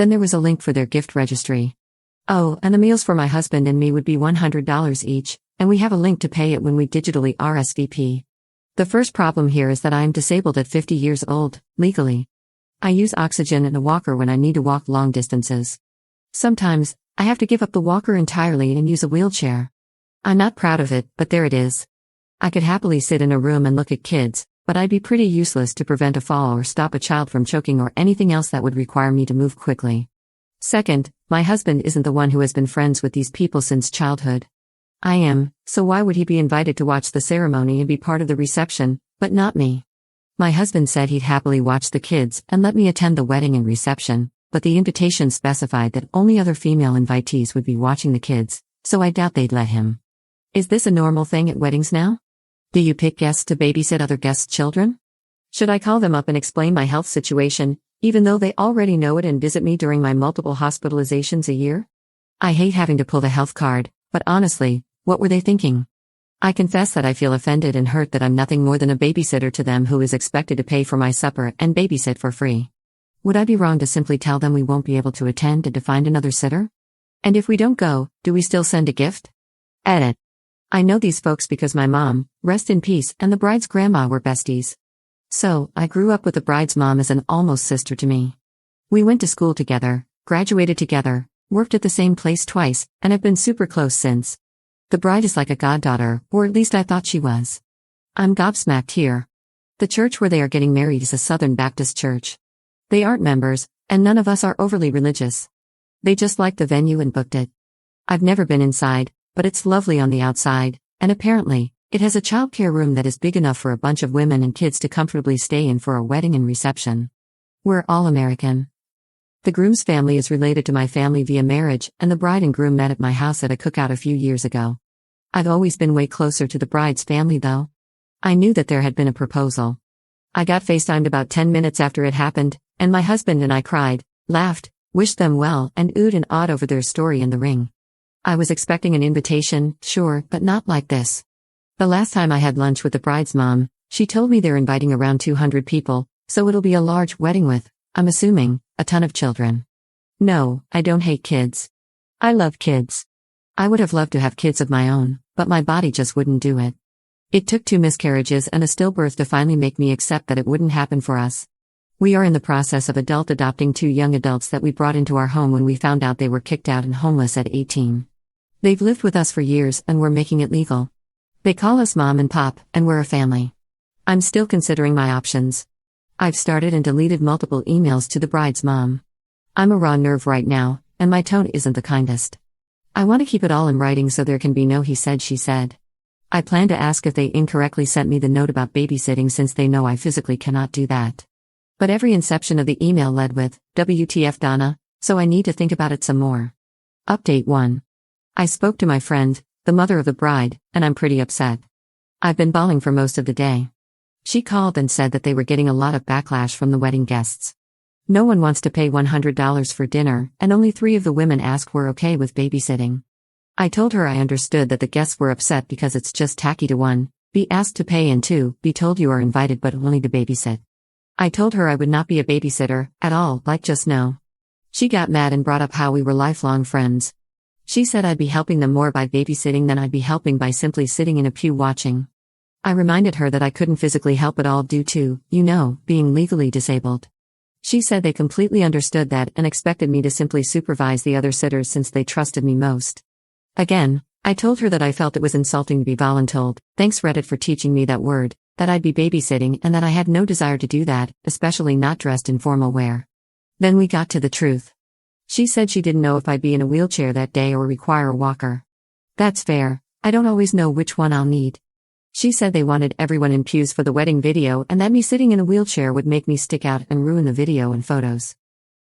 Then there was a link for their gift registry. Oh, and the meals for my husband and me would be $100 each, and we have a link to pay it when we digitally RSVP. The first problem here is that I am disabled at 50 years old, legally. I use oxygen and a walker when I need to walk long distances. Sometimes, I have to give up the walker entirely and use a wheelchair. I'm not proud of it, but there it is. I could happily sit in a room and look at kids, but I'd be pretty useless to prevent a fall or stop a child from choking or anything else that would require me to move quickly. Second, my husband isn't the one who has been friends with these people since childhood. I am, so why would he be invited to watch the ceremony and be part of the reception, but not me? My husband said he'd happily watch the kids and let me attend the wedding and reception, but the invitation specified that only other female invitees would be watching the kids, so I doubt they'd let him. Is this a normal thing at weddings now? Do you pick guests to babysit other guests' children? Should I call them up and explain my health situation, even though they already know it, and visit me during my multiple hospitalizations a year? I hate having to pull the health card, but honestly, what were they thinking? I confess that I feel offended and hurt that I'm nothing more than a babysitter to them who is expected to pay for my supper and babysit for free. Would I be wrong to simply tell them we won't be able to attend and to find another sitter? And if we don't go, do we still send a gift? Edit. I know these folks because my mom, rest in peace, and the bride's grandma were besties. So, I grew up with the bride's mom as an almost sister to me. We went to school together, graduated together, worked at the same place twice, and have been super close since. The bride is like a goddaughter, or at least I thought she was. I'm gobsmacked here. The church where they are getting married is a Southern Baptist church. They aren't members, and none of us are overly religious. They just liked the venue and booked it. I've never been inside, but it's lovely on the outside, and apparently, it has a childcare room that is big enough for a bunch of women and kids to comfortably stay in for a wedding and reception. We're all American. The groom's family is related to my family via marriage, and the bride and groom met at my house at a cookout a few years ago. I've always been way closer to the bride's family though. I knew that there had been a proposal. I got FaceTimed about 10 minutes after it happened, and my husband and I cried, laughed, wished them well, and oohed and awed over their story in the ring. I was expecting an invitation, sure, but not like this. The last time I had lunch with the bride's mom, she told me they're inviting around 200 people, so it'll be a large wedding with, I'm assuming, a ton of children. No, I don't hate kids. I love kids. I would have loved to have kids of my own, but my body just wouldn't do it. It took 2 miscarriages and a stillbirth to finally make me accept that it wouldn't happen for us. We are in the process of adopting 2 young adults that we brought into our home when we found out they were kicked out and homeless at 18. They've lived with us for years and we're making it legal. They call us mom and pop, and we're a family. I'm still considering my options. I've started and deleted multiple emails to the bride's mom. I'm a raw nerve right now, and my tone isn't the kindest. I want to keep it all in writing so there can be no he said she said. I plan to ask if they incorrectly sent me the note about babysitting since they know I physically cannot do that. But every inception of the email led with, WTF Donna, so I need to think about it some more. Update 1. I spoke to my friend, the mother of the bride, and I'm pretty upset. I've been bawling for most of the day. She called and said that they were getting a lot of backlash from the wedding guests. No one wants to pay $100 for dinner, and only 3 of the women asked were okay with babysitting. I told her I understood that the guests were upset because it's just tacky to 1, be asked to pay, and 2, be told you are invited but only to babysit. I told her I would not be a babysitter, at all, like just no. She got mad and brought up how we were lifelong friends. She said I'd be helping them more by babysitting than I'd be helping by simply sitting in a pew watching. I reminded her that I couldn't physically help at all due to, being legally disabled. She said they completely understood that and expected me to simply supervise the other sitters since they trusted me most. Again, I told her that I felt it was insulting to be voluntold, thanks Reddit for teaching me that word, that I'd be babysitting and that I had no desire to do that, especially not dressed in formal wear. Then we got to the truth. She said she didn't know if I'd be in a wheelchair that day or require a walker. That's fair, I don't always know which one I'll need. She said they wanted everyone in pews for the wedding video and that me sitting in a wheelchair would make me stick out and ruin the video and photos.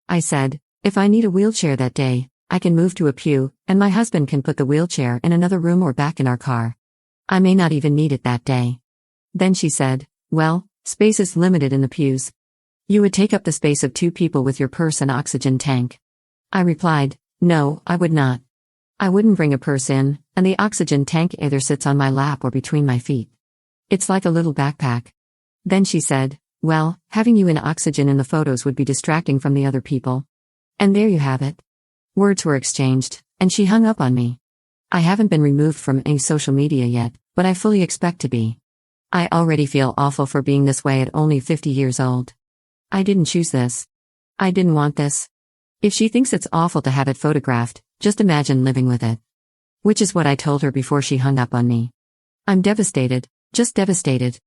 I said, if I need a wheelchair that day, I can move to a pew, and my husband can put the wheelchair in another room or back in our car. I may not even need it that day. Then she said, well, space is limited in the pews. You would take up the space of 2 people with your purse and oxygen tank. I replied, no, I would not. I wouldn't bring a purse in, and the oxygen tank either sits on my lap or between my feet. It's like a little backpack. Then she said, well, having you in oxygen in the photos would be distracting from the other people. And there you have it. Words were exchanged, and she hung up on me. I haven't been removed from any social media yet, but I fully expect to be. I already feel awful for being this way at only 50 years old. I didn't choose this. I didn't want this. If she thinks it's awful to have it photographed, just imagine living with it. Which is what I told her before she hung up on me. I'm devastated, just devastated.